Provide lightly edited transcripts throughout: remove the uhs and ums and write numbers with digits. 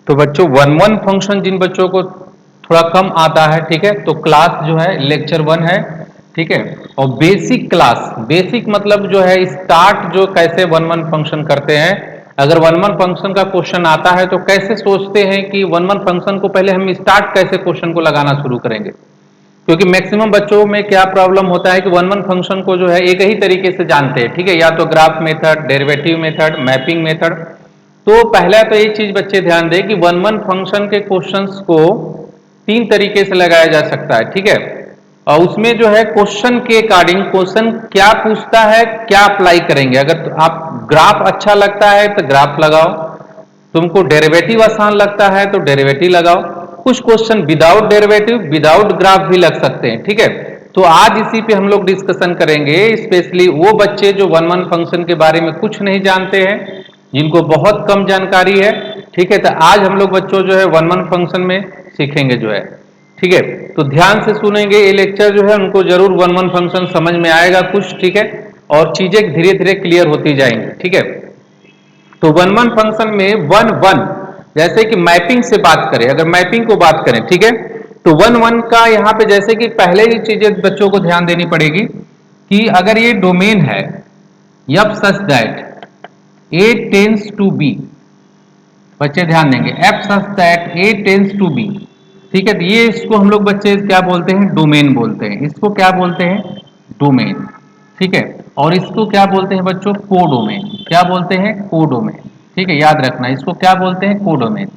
तो बच्चों one one function जिन बच्चों को थोड़ा कम आता है, ठीक है, तो क्लास जो है लेक्चर 1 है, ठीक है। और बेसिक क्लास, बेसिक मतलब जो है स्टार्ट जो कैसे वन वन फंक्शन करते हैं, अगर वन वन फंक्शन का क्वेश्चन आता है तो कैसे सोचते हैं कि वन वन फंक्शन को पहले हम स्टार्ट कैसे क्वेश्चन को लगाना शुरू करेंगे। क्योंकि मैक्सिमम बच्चों में क्या प्रॉब्लम होता है कि वन वन फंक्शन को जो है एक ही तरीके से जानते हैं, ठीक है, या तो graph method, derivative method, mapping method. तो पहला तो एक चीज बच्चे ध्यान दें कि वन वन फंक्शन के क्वेश्चंस को 3 तरीके से लगाया जा सकता है, ठीक है। और उसमें जो है क्वेश्चन के अकॉर्डिंग क्वेश्चन क्या पूछता है क्या अप्लाई करेंगे। अगर तो आप ग्राफ अच्छा लगता है तो ग्राफ लगाओ, तुमको डेरिवेटिव आसान लगता है तो डेरिवेटिव लगाओ, कुछ question without derivative without graph भी लग सकते हैं, ठीक है। तो आज इसी पे हम लोग डिस्कशन करेंगे, स्पेशली वो बच्चे जो वन वन फंक्शन के बारे में कुछ नहीं जानते हैं, जिनको बहुत कम जानकारी है, ठीक है। तो आज हम लोग बच्चों जो है वन वन फंक्शन में सीखेंगे जो है, ठीक है। तो ध्यान से सुनेंगे ये लेक्चर जो है, उनको जरूर वन वन फंक्शन समझ में आएगा कुछ, ठीक है, और चीजें धीरे धीरे क्लियर होती जाएंगी, ठीक है। तो वन वन फंक्शन में वन वन, जैसे कि मैपिंग से बात करें, अगर मैपिंग को बात करें, ठीक है, तो वन वन का यहाँ पे जैसे कि पहले ही चीजें बच्चों को ध्यान देनी पड़ेगी कि अगर ये डोमेन है yup such that A tends to B, बच्चे ध्यान देंगे, f such that A tends to B, ठीक है। तो ये इसको हम लोग बच्चे क्या बोलते हैं, डोमेन बोलते हैं। इसको क्या बोलते हैं, डोमेन, ठीक है। और इसको क्या बोलते हैं बच्चों, कोडोमेन। क्या बोलते हैं, कोडोमेन, ठीक है, याद रखना इसको क्या बोलते हैं, कोडोमेन।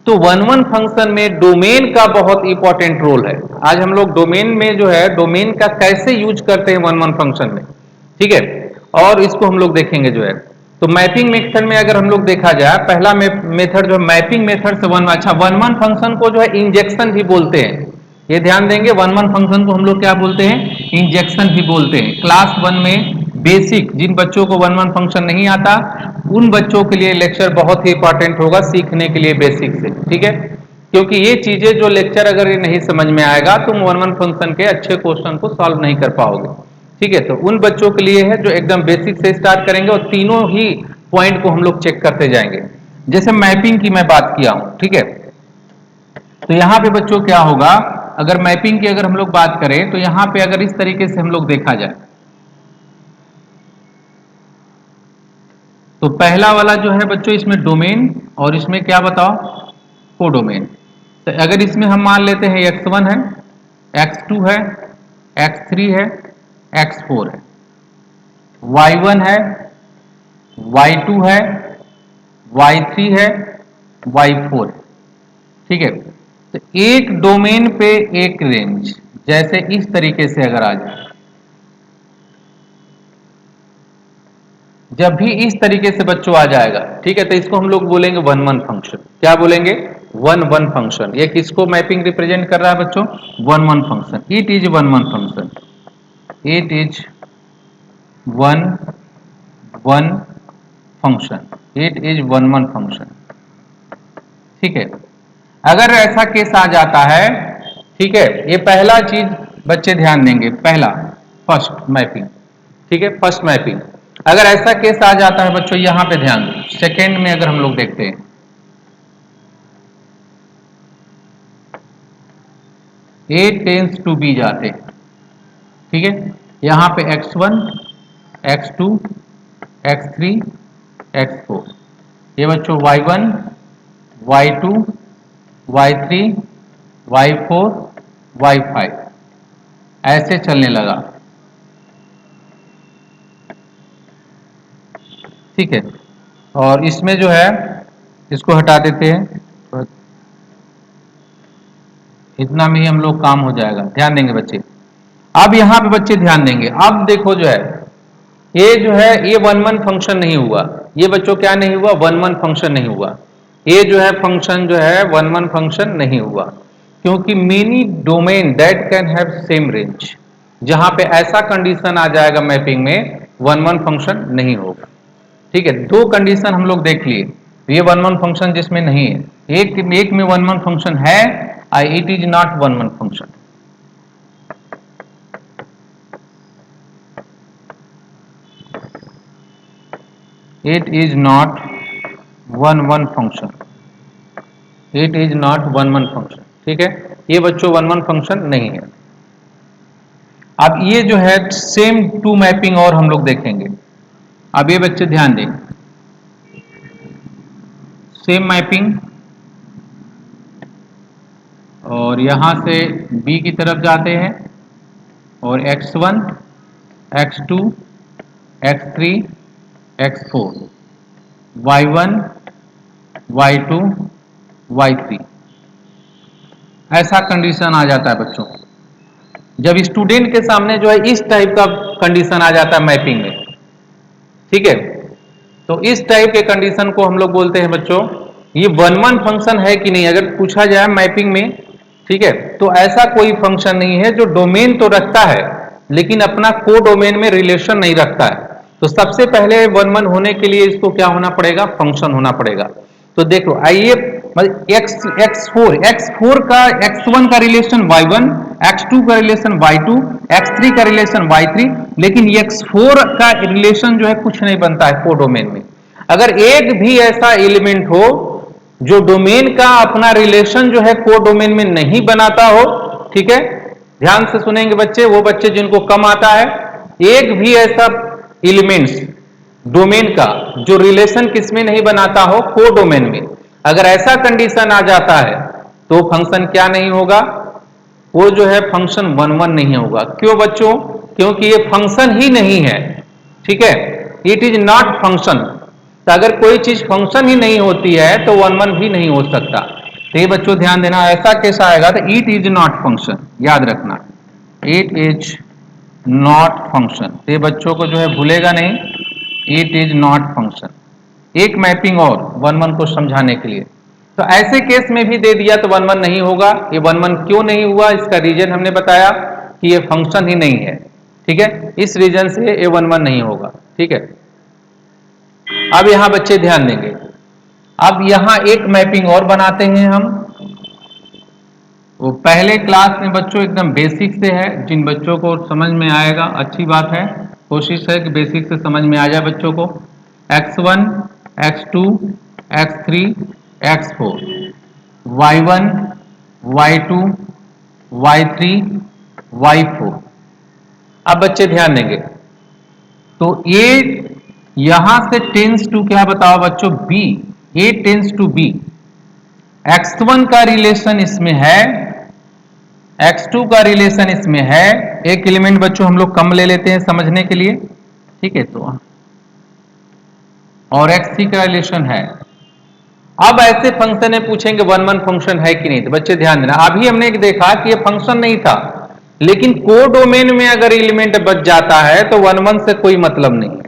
तो वन वन फंक्शन में डोमेन का बहुत इंपॉर्टेंट रोल है। आज हम लोग डोमेन में जो है डोमेन का कैसे यूज करते हैं वन वन फंक्शन में, ठीक है, और इसको हम लोग देखेंगे जो है। तो मैपिंग मेथड में अगर हम लोग देखा जाए, पहला मेथड जो मैपिंग मेथड से वन, अच्छा वन वन फंक्शन को जो है इंजेक्शन भी बोलते हैं, ये ध्यान देंगे, वन वन फंक्शन को हम लोग क्या बोलते हैं, इंजेक्शन भी बोलते हैं। क्लास 1 में बेसिक जिन बच्चों को वन वन फंक्शन नहीं आता, उन बच्चों के लिए लेक्चर बहुत ही इंपॉर्टेंट होगा सीखने के लिए बेसिक से, ठीक है। क्योंकि ये चीजें जो लेक्चर अगर ये नहीं समझ में आएगा, तुम वन वन फंक्शन के अच्छे क्वेश्चन को सॉल्व नहीं कर पाओगे, ठीक है। तो उन बच्चों के लिए है जो एकदम बेसिक से स्टार्ट करेंगे और तीनों ही पॉइंट को हम लोग चेक करते जाएंगे। जैसे मैपिंग की मैं बात किया हूं, ठीक है, तो यहां पे बच्चों क्या होगा, अगर मैपिंग की अगर हम लोग बात करें तो यहां पे अगर इस तरीके से हम लोग देखा जाए, तो पहला वाला जो है बच्चों इसमें डोमेन, और इसमें क्या बताओ, कोडोमेन। तो अगर इसमें हम मान लेते हैं x1 है, x2 है, x3 है, x4 है, y1 है, y2 है, y3 है, y4 है, ठीक है। तो एक डोमेन पे एक रेंज, जैसे इस तरीके से अगर आ जाए, जब भी इस तरीके से बच्चों आ जाएगा, ठीक है, तो इसको हम लोग बोलेंगे वन वन फंक्शन। क्या बोलेंगे, वन वन फंक्शन। ये किसको मैपिंग रिप्रेजेंट कर रहा है बच्चों, one one function. It is one one function, it is one one function, it is one one function, ठीक है। अगर ऐसा केस आ जाता है, ठीक है, ये पहला चीज बच्चे ध्यान देंगे, पहला फर्स्ट मैपिंग, ठीक है, फर्स्ट मैपिंग। अगर ऐसा केस आ जाता है बच्चों, यहां पे ध्यान दो, सेकेंड में अगर हम लोग देखते हैं, ए टेंस टू बी जाते हैं, ठीक है, यहां पे x1, x2, x3, x4, ये बच्चों y1, y2, y3, y4, y5 ऐसे चलने लगा, ठीक है। और इसमें जो है इसको हटा देते हैं, इतना में ही हम लोग काम हो जाएगा, ध्यान देंगे बच्चे। अब यहां पे बच्चे ध्यान देंगे, अब देखो जो है ये जो है ये वन वन फंक्शन नहीं हुआ, ये बच्चों क्या नहीं हुआ, वन वन फंक्शन नहीं हुआ, ये जो है फंक्शन जो है वन वन फंक्शन नहीं हुआ। क्योंकि many domain that can have same range, जहां पे ऐसा कंडीशन आ जाएगा मैपिंग में, वन वन फंक्शन नहीं होगा, ठीक है। दो कंडीशन हम लोग देख लिए, ये वन वन फंक्शन जिसमें नहीं है, एक में वन वन फंक्शन है, it is not one one function, it is not one one function, it is not one one function, ठीक है, ये बच्चों वन वन फंक्शन नहीं है। अब ये जो है सेम टू मैपिंग और हम लोग देखेंगे। अब ये बच्चे ध्यान दें, सेम मैपिंग और यहां से b की तरफ जाते हैं और x1 x2 x3 x4 y1 y2 y3 ऐसा कंडीशन आ जाता है बच्चों। जब स्टूडेंट के सामने जो है इस टाइप का कंडीशन आ जाता है मैपिंग में, ठीक है, तो इस टाइप के कंडीशन को हम लोग बोलते हैं बच्चों ये वन वन फंक्शन है कि नहीं। अगर पूछा जाए मैपिंग में, ठीक है, तो ऐसा कोई फंक्शन नहीं है जो डोमेन तो रखता है लेकिन अपना को डोमेन में रिलेशन नहीं रखता है। तो सबसे पहले वन वन होने के लिए इसको क्या होना पड़ेगा, फंक्शन होना पड़ेगा। तो देखो आइए, x4 का x1 का रिलेशन y1, x2 का रिलेशन y2, x3 का रिलेशन y3, लेकिन x4 का रिलेशन जो है कुछ नहीं बनता है को डोमेन में। अगर एक भी ऐसा एलिमेंट हो जो डोमेन का अपना रिलेशन जो है को डोमेन में नहीं बनाता हो, ठीक है, ध्यान से सुनेंगे बच्चे, वो बच्चे जिनको कम आता है, एक भी ऐसा एलिमेंट्स डोमेन का जो रिलेशन किसमें नहीं बनाता हो, को डोमेन में, अगर ऐसा कंडीशन आ जाता है तो फंक्शन क्या नहीं होगा, वो जो है फंक्शन वन वन नहीं होगा। क्यों बच्चों, क्योंकि ये फंक्शन ही नहीं है, ठीक है, इट इज नॉट फंक्शन। तो अगर कोई चीज फंक्शन ही नहीं होती है तो वन वन भी नहीं हो सकता। तो ये बच्चों ध्यान देना, ऐसा कैसा आएगा, तो इट इज नॉट फंक्शन, याद रखना, इट इज नॉट फंक्शन। तो ये बच्चों को जो है भूलेगा नहीं, इट इज नॉट फंक्शन। एक मैपिंग और वन वन को समझाने के लिए, तो ऐसे केस में भी दे दिया तो वन वन नहीं होगा। ये वन वन क्यों नहीं हुआ, इसका रीजन हमने बताया कि ये फंक्शन ही नहीं है, ठीक है, इस रीजन से ये वन वन नहीं होगा, ठीक है। अब यहां बच्चे ध्यान देंगे, अब यहां एक मैपिंग और बनाते हैं हम। वो पहले क्लास में बच्चों एकदम बेसिक से है, जिन बच्चों को समझ में आएगा अच्छी बात है, कोशिश है कि बेसिक से समझ में आ जाए बच्चों को। x1 x2 x3 x4 y1 y2 y3 y4। अब बच्चे ध्यान देंगे, तो ये यहां से टेंस टू क्या बताओ बच्चों, b, a tends to b। x1 का रिलेशन इसमें है, x2 का रिलेशन इसमें है, एक एलिमेंट बच्चों हम लोग कम ले लेते हैं समझने के लिए, ठीक है, तो और x3 का रिलेशन है। अब ऐसे फंक्शन में पूछेंगे वन वन फंक्शन है कि नहीं, तो बच्चे ध्यान देना, अभी हमने देखा कि ये फंक्शन नहीं था, लेकिन को डोमेन में अगर एलिमेंट बच जाता है तो वन वन से कोई मतलब नहीं है।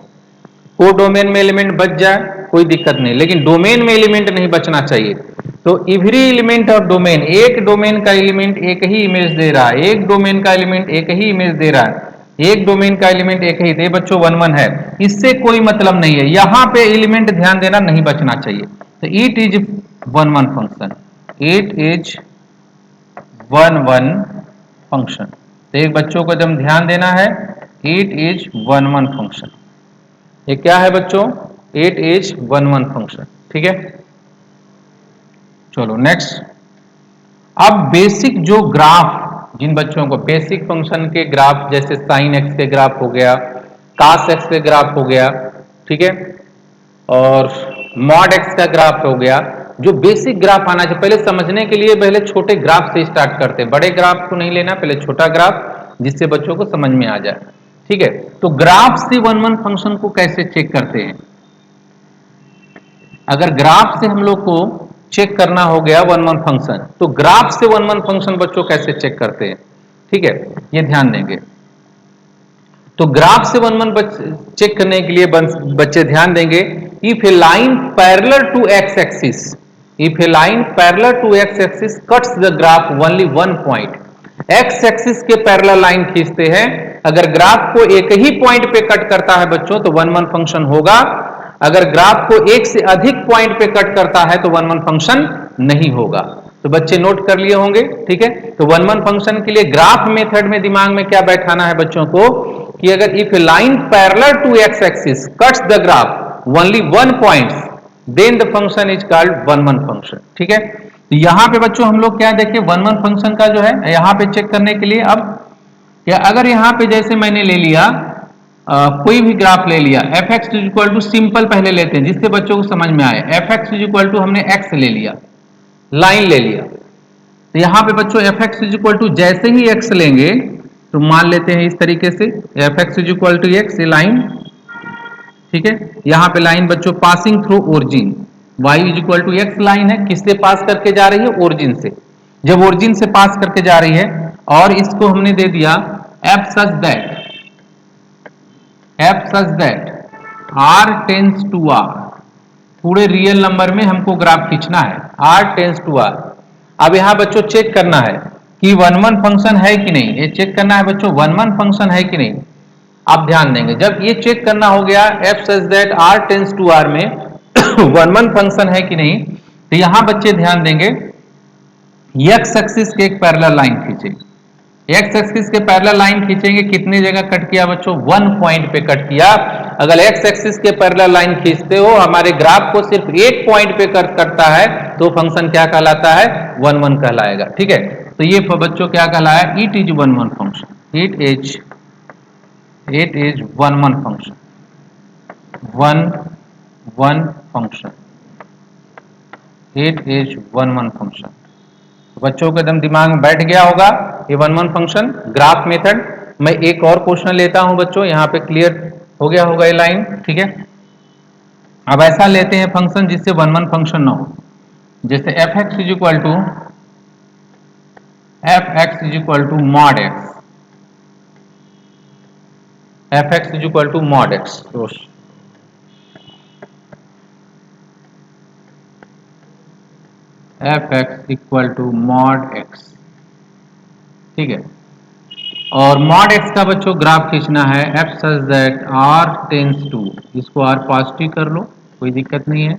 को डोमेन में एलिमेंट बच जाए कोई दिक्कत नहीं, लेकिन डोमेन में एलिमेंट नहीं बचना चाहिए। तो एवरी एलिमेंट ऑफ डोमेन, एक डोमेन का एलिमेंट एक ही इमेज दे रहा है, एक डोमेन का एलिमेंट एक ही इमेज दे रहा है, एक डोमेन का एलिमेंट एक ही, तो बच्चों वन वन है, इससे कोई मतलब नहीं है। यहां पे एलिमेंट ध्यान देना नहीं बचना चाहिए। तो it is one one function, it is one one function. तो एक बच्चों को जब ध्यान देना है, it is one one function, ये क्या है बच्चों, it is one one function, ठीक है। चलो नेक्स्ट, अब बेसिक जो ग्राफ, जिन बच्चों को बेसिक फंक्शन के ग्राफ जैसे साइन एक्स के ग्राफ हो गया, कास एक्स के ग्राफ हो गया, ठीक है, और मॉड एक्स का ग्राफ हो गया, जो बेसिक ग्राफ आना चाहिए, पहले समझने के लिए पहले छोटे ग्राफ से स्टार्ट करते हैं, बड़े ग्राफ को नहीं लेना, पहले छोटा ग्राफ जिससे बच्चों को समझ में आ जाए, ठीक है। तो ग्राफ से वन वन फंक्शन को कैसे चेक करते हैं, अगर ग्राफ से हम लोग को चेक करना हो गया वन वन फंक्शन, तो ग्राफ से वन वन फंक्शन बच्चों कैसे चेक करते हैं, ठीक है, ये ध्यान देंगे। तो ग्राफ से वन वन चेक करने के लिए बच्चे ध्यान देंगे, if a line parallel to x axis, if a line parallel to x axis cuts the graph only one point, x axis के पैरेलल लाइन खींचते हैं, अगर ग्राफ को एक ही पॉइंट पे कट करता है बच्चों तो वन वन फंक्शन होगा, अगर ग्राफ को एक से अधिक पॉइंट पे कट करता है तो वन वन फंक्शन नहीं होगा। तो बच्चे नोट कर लिए होंगे, ठीक है। तो वन वन फंक्शन के लिए ग्राफ मेथड में दिमाग में क्या बैठाना है बच्चों को, कि अगर if a line parallel to x axis cuts the graph only one point, then the function is called one one function, ठीक है। तो यहाँ पे बच्चों हम लोग क्या देखें, वन वन फंक्शन का जो है यहाँ पे चेक करने के लिए, अब क्या अगर यहाँ पे जैसे मैंने ले लिया कोई भी ग्राफ ले लिया, f x is equal to, simple पहले लेते हैं जिससे बच्चों को समझ में आए, f x is equal to हमने एक्स ले लिया, लाइन ले लिया, तो यहाँ पे बच्चों f x is equal to जैसे ही एक्स लेंगे तो मान लेते हैं इस तरीके से f x is equal to x, ये लाइन, ठीक है। यहाँ पे लाइन बच्चों passing through origin, y is equal to x line है, किससे पास करके जा रही है, ओरिजिन से। जब ओरिजिन से पास करके जा रही है और इसको हमने दे दिया f such that R tends to R, पूरे रियल नंबर में हमको ग्राफ खींचना है, आर टेंस टू आर। अब यहाँ बच्चों चेक करना है कि वन वन फंक्शन है कि नहीं, ये चेक करना है बच्चों वन वन फंक्शन है कि नहीं। आप ध्यान देंगे जब ये चेक करना हो गया f such that R tends to R में वन वन फंक्शन है कि नहीं, तो यहां बच्चे ध्यान देंगे एक्स एक्सिस के एक पैरेलल लाइन खींचे, एक्स एक्सिस के पैरेलल लाइन खींचेंगे, कितने जगह कट किया बच्चों, वन पॉइंट पे कट किया। अगर एक्स एक्सिस के पैरेलल लाइन खींचते हो हमारे ग्राफ को सिर्फ एक पॉइंट पे कट करता है तो फंक्शन क्या कहलाता है, वन वन कहलाएगा, ठीक है। तो ये बच्चों क्या कहलाया, it is one one function, it is one one function, one one function, it is one one function. बच्चों के एकदम दिमाग में बैठ गया होगा ये one one function graph method. मैं एक और क्वेश्चन लेता हूं बच्चों, यहां पे क्लियर हो गया होगा ये लाइन, ठीक है। अब ऐसा लेते हैं फंक्शन जिससे वन वन फंक्शन ना हो, जैसे f x is equal to mod x, f x is equal to mod x, तो f x equal to mod x, ठीक है। और मॉड एक्स का बच्चों ग्राफ खींचना है f such that R tends to, इसको आर पॉजिटिव कर लो, कोई दिक्कत नहीं है,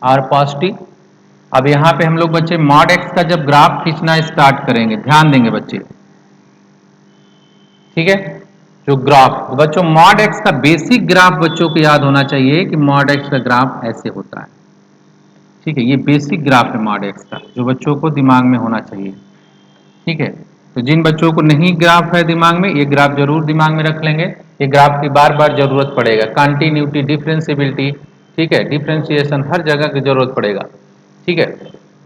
आर पॉजिटिव। अब यहाँ पे हम लोग बच्चे मॉड एक्स का जब ग्राफ खींचना स्टार्ट करेंगे, ध्यान देंगे बच्चे, ठीक है। जो ग्राफ बच्चों मॉड एक्स का बेसिक ग्राफ बच्चों को याद होना चाहिए कि मॉड एक्स का ग्राफ ऐसे होता है, ठीक है। ये बेसिक ग्राफ है मॉड एक्स का जो बच्चों को दिमाग में होना चाहिए, ठीक है। तो जिन बच्चों को नहीं ग्राफ है दिमाग में, ये ग्राफ जरूर दिमाग में रख लेंगे, ये ग्राफ की बार बार जरूरत पड़ेगा, कंटिन्यूटी, डिफरेंशिएबिलिटी, ठीक है, डिफरेंशिएशन हर जगह की जरूरत पड़ेगा, ठीक है।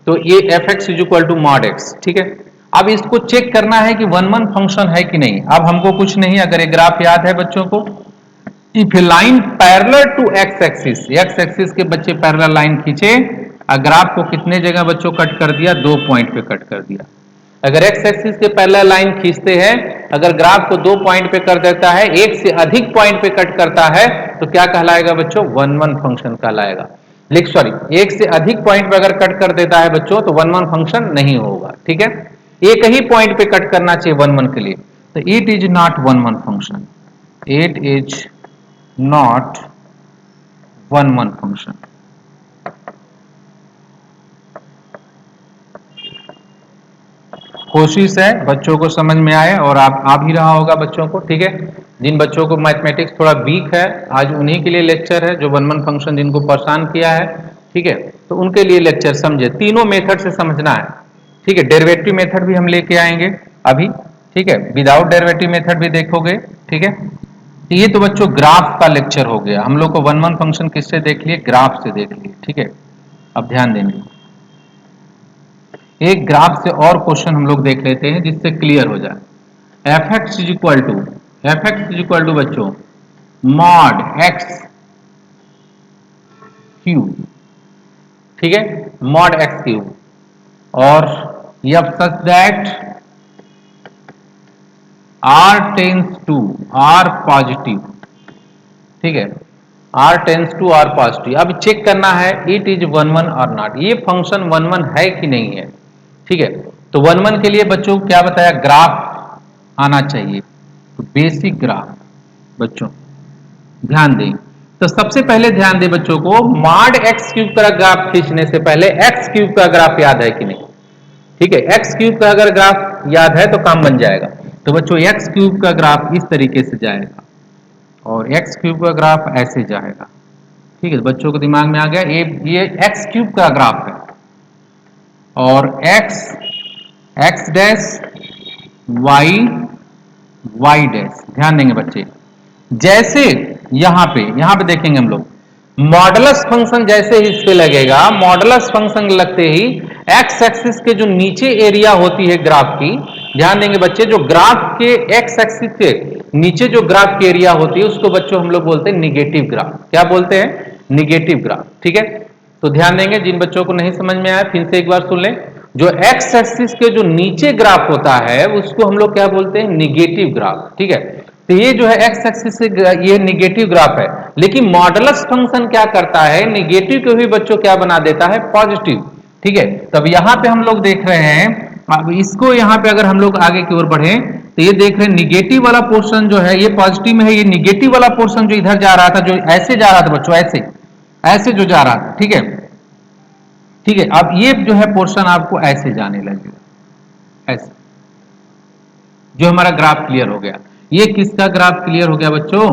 तो ये f x is equal to mod x, ठीक है। अब इसको चेक करना है कि वन वन फंक्शन है कि नहीं। अब हमको कुछ नहीं, अगर ये ग्राफ याद है बच्चों को, if a line parallel to x axis, x axis के बच्चे पैरेलल लाइन खींचे, ग्राफ को कितने जगह बच्चों कट कर दिया, दो पॉइंट पे कट कर दिया। अगर एक्स एक्सिस के पैरेलल लाइन खींचते हैं, अगर ग्राफ को दो पॉइंट पे कर देता है, एक से अधिक पॉइंट पे कट करता है तो क्या कहलाएगा बच्चों, वन वन फंक्शन कहलाएगा। लेकिन सॉरी, एक से अधिक पॉइंट पे अगर कट कर देता है बच्चों तो वन वन फंक्शन नहीं होगा, ठीक है। एक ही पॉइंट पे कट करना चाहिए वन वन के लिए, तो it is not one one function, it is not one one function. कोशिश है बच्चों को समझ में आए और आप आ भी रहा होगा बच्चों को, ठीक है। जिन बच्चों को मैथमेटिक्स थोड़ा वीक है, आज उन्हीं के लिए लेक्चर है, जो वन वन फंक्शन जिनको परेशान किया है, ठीक है, तो उनके लिए लेक्चर समझे, तीनों मेथड से समझना है, ठीक है। डेरिवेटिव मेथड भी हम लेके आएंगे अभी, ठीक है, विदाउट डेरिवेटिव मेथड भी देखोगे, ठीक है। तो ये तो बच्चों ग्राफ का लेक्चर हो गया, हम लोग को वन वन फंक्शन किससे देख लिए, ग्राफ से देख लिए, ठीक है। अब ध्यान देंगे, एक ग्राफ से और क्वेश्चन हम लोग देख लेते हैं जिससे क्लियर हो जाए। F x is equal to बच्चों मॉड एक्स क्यूब, ठीक है, मॉड एक्स क्यूब, और f such that R tends to R positive, ठीक है, R tends to R positive. अब चेक करना है इट इज वन वन और नॉट, ये फंक्शन वन वन है कि नहीं है, ठीक है। तो वन वन के लिए बच्चों को क्या बताया, ग्राफ आना चाहिए, तो बेसिक ग्राफ बच्चों ध्यान दें। तो सबसे पहले ध्यान दें बच्चों को, मॉड एक्स क्यूब का ग्राफ खींचने से पहले एक्स क्यूब का ग्राफ याद है कि नहीं, ठीक है। एक्स क्यूब का अगर ग्राफ याद है तो काम बन जाएगा। तो बच्चों एक्स क्यूब का ग्राफ इस तरीके से जाएगा और एक्स क्यूब का ग्राफ ऐसे जाएगा, ठीक है। बच्चों को दिमाग में आ गया, ये एक्स क्यूब का ग्राफ है, और x x dash y y dash. ध्यान देंगे बच्चे, जैसे यहां पे देखेंगे हम लोग मॉडुलस फंक्शन जैसे ही इस पे लगेगा, मॉडुलस फंक्शन लगते ही एक्स एक्सिस के जो नीचे एरिया होती है ग्राफ की, ध्यान देंगे बच्चे, जो ग्राफ के एक्स एक्सिस के नीचे जो ग्राफ की एरिया होती है उसको बच्चों हम लोग बोलते हैं निगेटिव ग्राफ। क्या बोलते हैं? Negative graph. ठीक है, तो ध्यान देंगे, जिन बच्चों को नहीं समझ में आया फिर से एक बार सुन लें। जो एक्स एक्सिस के जो नीचे ग्राफ होता है उसको हम लोग क्या बोलते हैं? Negative graph. ठीक है, तो ये जो है एक्स एक्सिस से ये निगेटिव ग्राफ है, लेकिन मॉडुलस फंक्शन क्या करता है? निगेटिव को भी बच्चों क्या बना देता है? पॉजिटिव। ठीक है, तब यहां पे हम लोग देख रहे हैं, अब इसको यहां पे अगर हम लोग आगे की ओर बढ़े तो ये देख रहे हैं निगेटिव वाला पोर्शन जो है ये पॉजिटिव में है, ये निगेटिव वाला पोर्शन जो इधर जा रहा था, जो ऐसे जा रहा था बच्चों, ऐसे ऐसे जो जा रहा था। ठीक है, ठीक है, अब ये जो है पोर्शन आपको ऐसे जाने लगेगा, ऐसे, जो हमारा ग्राफ क्लियर हो गया। ये किसका ग्राफ क्लियर हो गया बच्चों?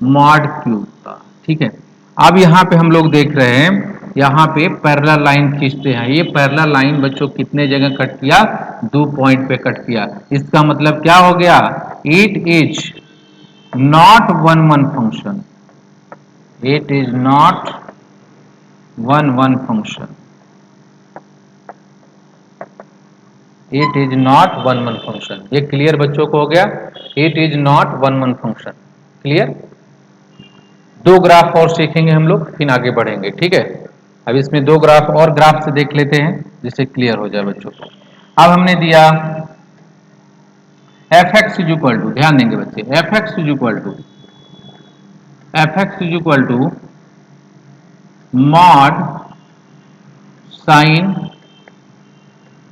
मॉड क्यूब का। ठीक है, अब यहां पे हम लोग देख रहे हैं, यहां पे पैरेलल लाइन खींचते हैं। ये पैरेलल लाइन बच्चों कितने जगह कट किया? 2 पॉइंट पे कट किया। इसका मतलब क्या हो गया? It is not one one function, it is not one one function, it is not one one function. ये क्लियर बच्चों को हो गया? It is not one one function. Clear? दो ग्राफ और सीखेंगे हम लोग, फिर आगे बढ़ेंगे। ठीक है, अब इसमें दो ग्राफ और ग्राफ से देख लेते हैं जिससे क्लियर हो जाए बच्चों को। अब हमने दिया f x is equal to, ध्यान देंगे बच्चे, f x is equal to, f x is equal to mod sine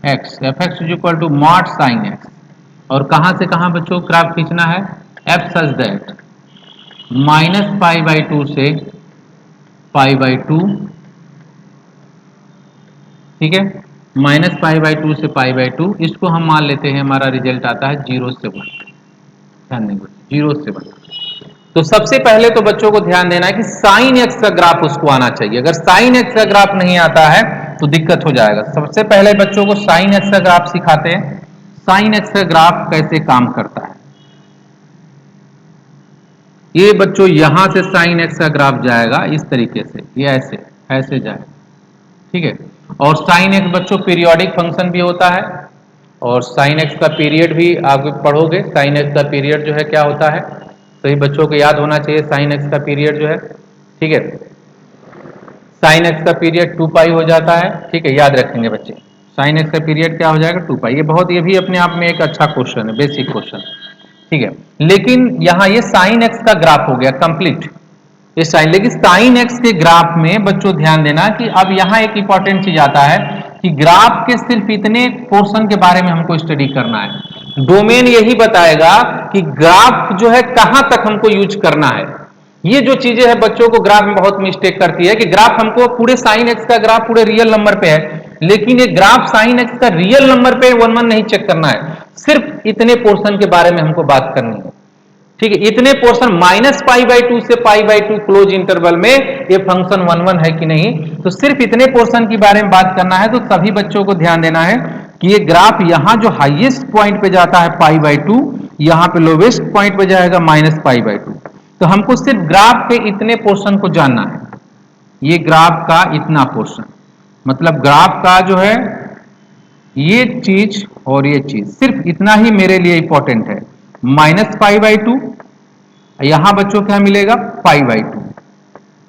x, f x is equal to mod sine x. और कहां से कहां बच्चों ग्राफ खींचना है? एफ सच दैट -π/2 से π/2। ठीक है, -π/2 से π/2, इसको हम मान लेते हैं हमारा रिजल्ट आता है 0 से 1। ध्यान देंगे 0 से 1। तो सबसे पहले तो बच्चों को ध्यान देना है कि साइन एक्स का ग्राफ उसको आना चाहिए। अगर साइन एक्स का ग्राफ नहीं आता है तो दिक्कत हो जाएगा। सबसे पहले बच्चों को साइन एक्स का ग्राफ सिखाते हैं। साइन एक्स का ग्राफ कैसे काम करता है? ये बच्चों यहां से साइन एक्स का ग्राफ जाएगा इस तरीके से, ये ऐसे ऐसे जाएगा। ठीक है, और साइन एक्स बच्चों पीरियोडिक फंक्शन भी होता है, और साइन एक्स का पीरियड भी आप पढ़ोगे। साइन एक्स का पीरियड जो है क्या होता है, तो ये बच्चों को याद होना चाहिए साइन एक्स का पीरियड जो है। ठीक है, साइन एक्स का पीरियड 2 पाई हो जाता है। ठीक है, याद रखेंगे बच्चे, साइन एक्स का पीरियड क्या हो जाएगा? 2 पाई। ये भी अपने आप में एक अच्छा क्वेश्चन है, बेसिक क्वेश्चन। ठीक है, लेकिन यहां ये साइन एक्स का ग्राफ हो गया कंप्लीट, ये साइन। लेकिन साइन एक्स के ग्राफ में बच्चों ध्यान देना कि अब यहां एक इंपॉर्टेंट चीज आता है कि ग्राफ के सिर्फ इतने पोर्शन के बारे में हमको स्टडी करना है। डोमेन यही बताएगा कि ग्राफ जो है कहां तक हमको यूज करना है। ये जो चीजें हैं बच्चों को ग्राफ में बहुत मिस्टेक करती है कि ग्राफ हमको पूरे साइन एक्स का ग्राफ पूरे रियल नंबर पे है, लेकिन ये ग्राफ साइन एक्स का रियल नंबर पे वन वन नहीं चेक करना है, सिर्फ इतने पोर्शन के बारे में हमको बात करनी है। ठीक है, इतने पोर्शन -π/2 से π/2 क्लोज इंटरवल में ये फंक्शन वन वन है कि नहीं, तो सिर्फ इतने पोर्शन के बारे में बात करना है। तो सभी बच्चों को ध्यान देना है कि ये ग्राफ यहां जो हाईएस्ट पॉइंट पे जाता है π/2, यहां पे लोवेस्ट पॉइंट पे जाएगा -π/2। तो हमको सिर्फ ग्राफ के इतने पोर्शन को जानना है, ये ग्राफ का इतना पोर्शन, मतलब ग्राफ का जो है ये चीज और ये चीज, सिर्फ इतना ही मेरे लिए इंपॉर्टेंट है। -π/2, यहां बच्चों क्या मिलेगा? π/2।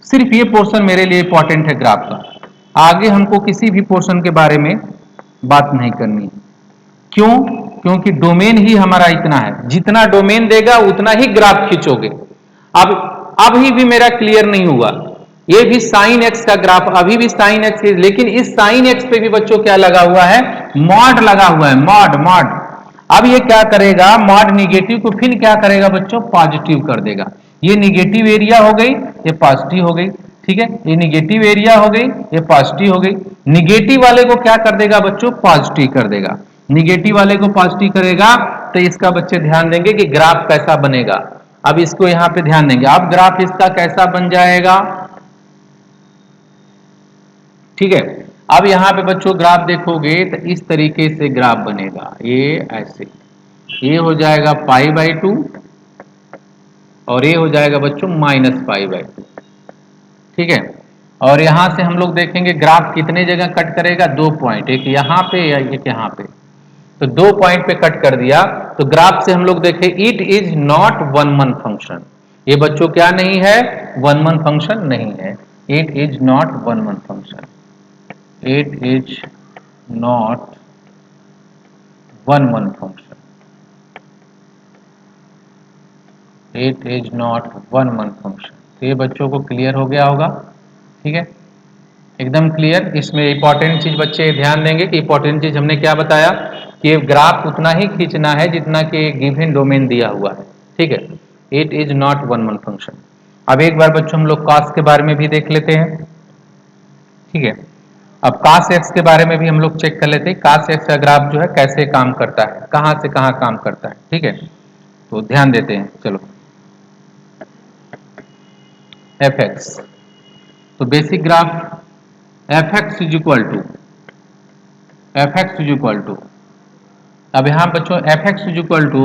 सिर्फ ये पोर्शन मेरे लिए इंपॉर्टेंट है ग्राफ का, आगे हमको किसी भी पोर्शन के बारे में बात नहीं करनी है। क्यों? क्योंकि डोमेन ही हमारा इतना है, जितना डोमेन देगा उतना ही ग्राफ खींचोगे। अब अभी भी मेरा क्लियर नहीं हुआ, ये भी साइन एक्स का ग्राफ, अभी भी साइन एक्स, लेकिन इस साइन एक्स पे भी बच्चों क्या लगा हुआ है? मॉड लगा हुआ है, मॉड मॉड। अब ये क्या करेगा? मॉड निगेटिव को फिर क्या करेगा बच्चों? पॉजिटिव कर देगा। ये निगेटिव एरिया हो गई, ये पॉजिटिव हो गई। ठीक है, ये निगेटिव एरिया हो गई, ये पॉजिटिव हो गई। निगेटिव वाले को क्या कर देगा बच्चों? पॉजिटिव कर देगा। निगेटिव वाले को पॉजिटिव करेगा तो इसका बच्चे ध्यान देंगे कि ग्राफ कैसा बनेगा। अब इसको यहां पे ध्यान देंगे, अब ग्राफ इसका कैसा बन जाएगा? ठीक है, अब यहाँ पे बच्चों ग्राफ देखोगे तो इस तरीके से ग्राफ बनेगा, ये ऐसे, ये हो जाएगा π/2 और ये हो जाएगा बच्चों -π/2, ठीक है। और यहाँ से हम लोग देखेंगे ग्राफ कितने जगह कट करेगा, 2 पॉइंट, एक यहाँ पे या एक यहाँ पे, तो 2 पॉइंट पे कट कर दिया। तो ग्राफ से हम लोग देखें it is not one one function, ये बच्चों क्या नहीं है, वन मन फंक्शन नहीं है, it is not one one function, it is not one one function, it is not one one function. तो ये बच्चों को क्लियर हो गया होगा, ठीक है, एकदम क्लियर। इसमें इंपॉर्टेंट चीज बच्चे ध्यान देंगे कि इंपॉर्टेंट चीज हमने क्या बताया कि ग्राफ उतना ही खींचना है जितना कि गिवन डोमेन दिया हुआ है, ठीक है। It is not one one function. अब एक बार बच्चों हम लोग कॉस के बारे में भी देख लेते हैं, ठीक है। अब कॉस एक्स के बारे में भी हम लोग चेक कर लेते हैं, कॉस एक्स का ग्राफ जो है कैसे काम करता है, कहां से कहां काम करता है, ठीक है। तो ध्यान देते हैं, चलो एफ एक्स, तो basic graph f x is equal to, f x is equal to, अब यहां बच्चों f x is equal to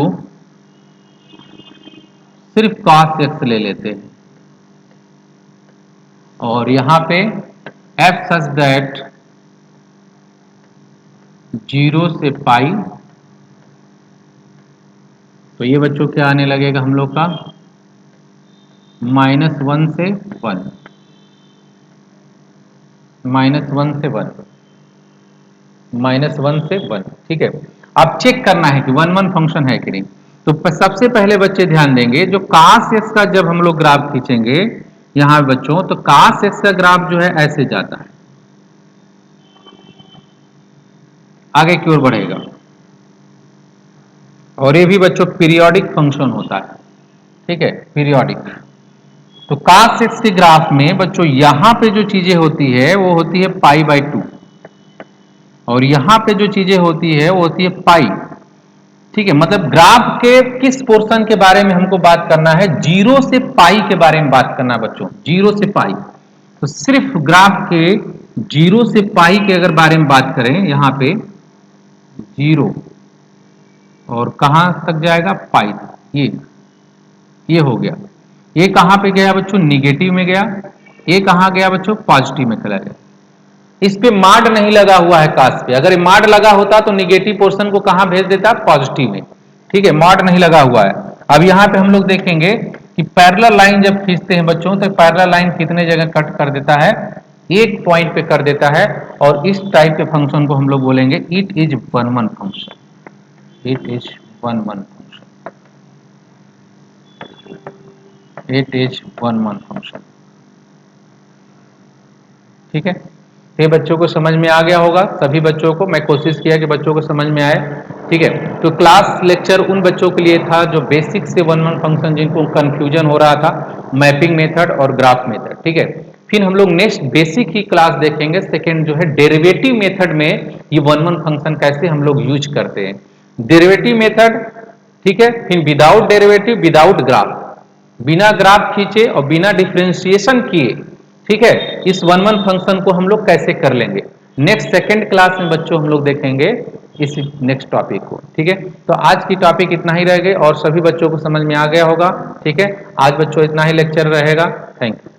सिर्फ कॉस एक्स ले लेते हैं और यहां पे एफ सच दैट 0 से पाई, तो ये बच्चों क्या आने लगेगा हम लोग का -1 से 1, -1 से 1, -1 से 1, ठीक है। अब चेक करना है कि वन वन फंक्शन है कि नहीं। तो सबसे पहले बच्चे ध्यान देंगे जो cos x का जब हम लोग ग्राफ खींचेंगे यहां बच्चों, तो cos x का ग्राफ जो है ऐसे जाता है, आगे की ओर बढ़ेगा, और ये भी बच्चों पीरियोडिक फंक्शन होता है, ठीक है, पीरियोडिक। तो cos x के ग्राफ में बच्चों यहां पे जो चीजें होती है वो होती है π/2 और यहां पे जो चीजें होती है वो होती है पाई, ठीक है। मतलब ग्राफ के किस पोर्शन के बारे में हमको बात करना है, 0 से पाई के बारे में बात करना है बच्चों, 0 से पाई। तो सिर्फ ग्राफ के 0 से पाई के अगर बारे में बात करें, यहां पे 0 और कहां तक जाएगा पाई, ये हो गया। ये कहां पे गया बच्चों, निगेटिव में गया, ये कहां गया बच्चों, पॉजिटिव में चला गया। इस पे मार्ड नहीं लगा हुआ है कास पे, अगर मार्ड लगा होता तो निगेटिव पोर्शन को कहां भेज देता, पॉजिटिव में, ठीक है, मार्ड नहीं लगा हुआ है। अब यहां पे हम लोग देखेंगे कि पैरेलल लाइन जब खींचते हैं बच्चों तो पैरेलल लाइन कितने जगह कट कर देता है, एक पॉइंट पे कर देता है, और इस टाइप के फंक्शन को हम लोग बोलेंगे it is one one function, it is one one function, it is one one function, ठीक है। ये बच्चों को समझ में आ गया होगा, सभी बच्चों को, मैं कोशिश किया कि बच्चों को समझ में आए, ठीक है। तो क्लास लेक्चर उन बच्चों के लिए था जो बेसिक से वन वन फंक्शन जिनको कंफ्यूजन हो रहा था, मैपिंग मेथड और ग्राफ मेथड, ठीक है। फिर हम लोग नेक्स्ट बेसिक ही क्लास देखेंगे, सेकेंड जो है डेरिवेटिव मेथड में ये वन वन फंक्शन कैसे हम लोग यूज करते हैं, डेरिवेटिव मेथड, ठीक है। फिर विदाउट डेरिवेटिव, विदाउट ग्राफ, बिना ग्राफ खींचे और बिना डिफ्रेंशिएशन किए, ठीक है, इस वन वन फंक्शन को हम लोग कैसे कर लेंगे। नेक्स्ट सेकंड क्लास में बच्चों हम लोग देखेंगे इस नेक्स्ट टॉपिक को, ठीक है। तो आज की टॉपिक इतना ही रह गई और सभी बच्चों को समझ में आ गया होगा, ठीक है। आज बच्चों इतना ही लेक्चर रहेगा, थैंक यू।